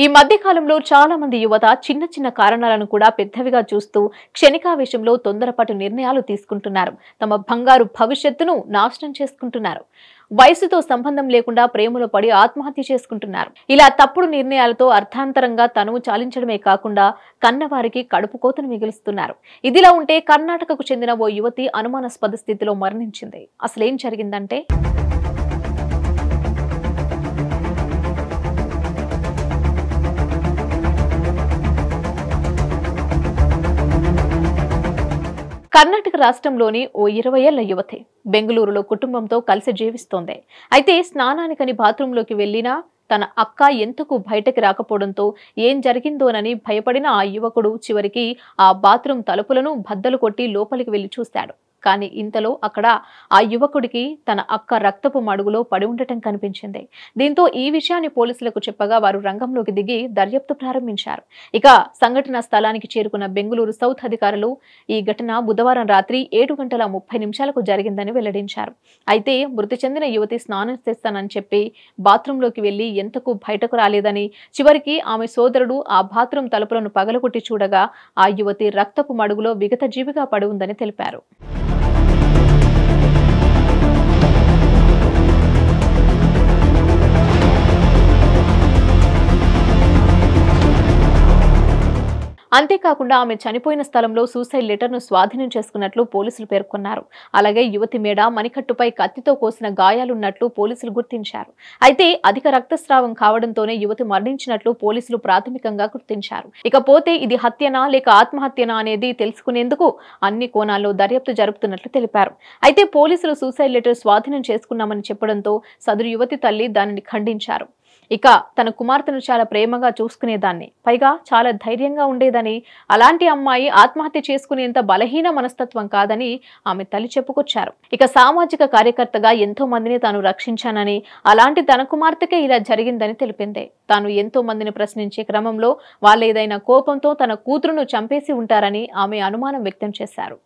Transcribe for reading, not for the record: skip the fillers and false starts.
ఈ మధ్య కాలంలో చాలా మంది యువత చిన్న చిన్న కారణాలను కూడా పెద్దవిగా చూస్తూ క్షణికావేశంలో తొందరపాటు నిర్ణయాలు తీసుకుంటున్నారు. తమ బంగారు భవిష్యత్తును నాశనం చేసుకుంటున్నారు. వయసుతో సంబంధం లేకుండా ప్రేమలో పడి ఆత్మహత్య చేసుకుంటున్నారు. ఇలా తప్పుడు నిర్ణయాలతో అర్థాంతరంగా తనువు చాలించడమే కాకుండా కన్నవారికి కడుపు కోతను మిగులుస్తున్నారు. ఇదిలా ఉంటే కర్ణాటకకు చెందిన ఓ యువతి అనుమానాస్పద స్థితిలో మరణించింది. అసలేం జరిగిందంటే కర్ణాటక రాష్ట్రంలోని ఓ 20 ఏళ్ల యువతి బెంగళూరులో కుటుంబంతో కలిసి జీవిస్తోంది. అయితే స్నానానికని బాత్రూంలోకి వెళ్లినా తన అక్క ఎందుకు బయటకి రాకపోవడంతో ఏం జరిగిందోనని భయపడిన ఆ యువకుడు చివరికి ఆ బాత్రూం తలుపులను బద్దలు కొట్టి లోపలికి వెళ్లి చూశాడు. కానీ ఇంతలో అక్కడ ఆ యువకుడికి తన అక్క రక్తపు మడుగులో పడి ఉండటం కనిపించింది. దీంతో ఈ విషయాన్ని పోలీసులకు చెప్పగా వారు రంగంలోకి దిగి దర్యాప్తు ప్రారంభించారు. ఇక సంఘటన స్థలానికి చేరుకున్న బెంగళూరు సౌత్ అధికారులు ఈ ఘటన బుధవారం రాత్రి 7:30 జరిగిందని వెల్లడించారు. అయితే మృతి చెందిన యువతి స్నానం చేస్తానని చెప్పి బాత్రూంలోకి వెళ్లి ఎంతకు బయటకు రాలేదని, చివరికి ఆమె సోదరుడు ఆ బాత్రూం తలుపులను పగలగొట్టి చూడగా ఆ యువతి రక్తపు మడుగులో విగతజీవిగా పడి ఉందని తెలిపారు. అంతేకాకుండా ఆమె చనిపోయిన స్థలంలో సూసైడ్ లెటర్ను స్వాధీనం చేసుకున్నట్లు పోలీసులు పేర్కొన్నారు. అలాగే యువతి మేడ మణికట్టుపై కత్తితో కోసిన గాయాలున్నట్లు పోలీసులు గుర్తించారు. అయితే అధిక రక్తస్రావం కావడంతోనే యువతి మరణించినట్లు పోలీసులు ప్రాథమికంగా గుర్తించారు. ఇకపోతే ఇది హత్యనా లేక ఆత్మహత్యనా అనేది తెలుసుకునేందుకు అన్ని కోణాల్లో దర్యాప్తు జరుపుతున్నట్లు తెలిపారు. అయితే పోలీసులు సూసైడ్ లెటర్ స్వాధీనం చేసుకున్నామని చెప్పడంతో సదరు యువతి తల్లి దానిని ఖండించారు. ఇక తన కుమార్తెను చాలా ప్రేమగా చూసుకునేదాన్ని, పైగా చాలా ధైర్యంగా ఉండేదని, అలాంటి అమ్మాయి ఆత్మహత్య చేసుకునేంత బలహీన మనస్తత్వం కాదని ఆమె తల్లి చెప్పుకొచ్చారు. ఇక సామాజిక కార్యకర్తగా ఎంతో మందిని తాను రక్షించానని, అలాంటి తన కుమార్తెకే ఇలా జరిగిందని తెలిపింది. తాను ఎంతో మందిని ప్రశ్నించే క్రమంలో వాళ్ళేదైనా కోపంతో తన కూతురును చంపేసి ఉంటారని ఆమె అనుమానం వ్యక్తం చేశారు.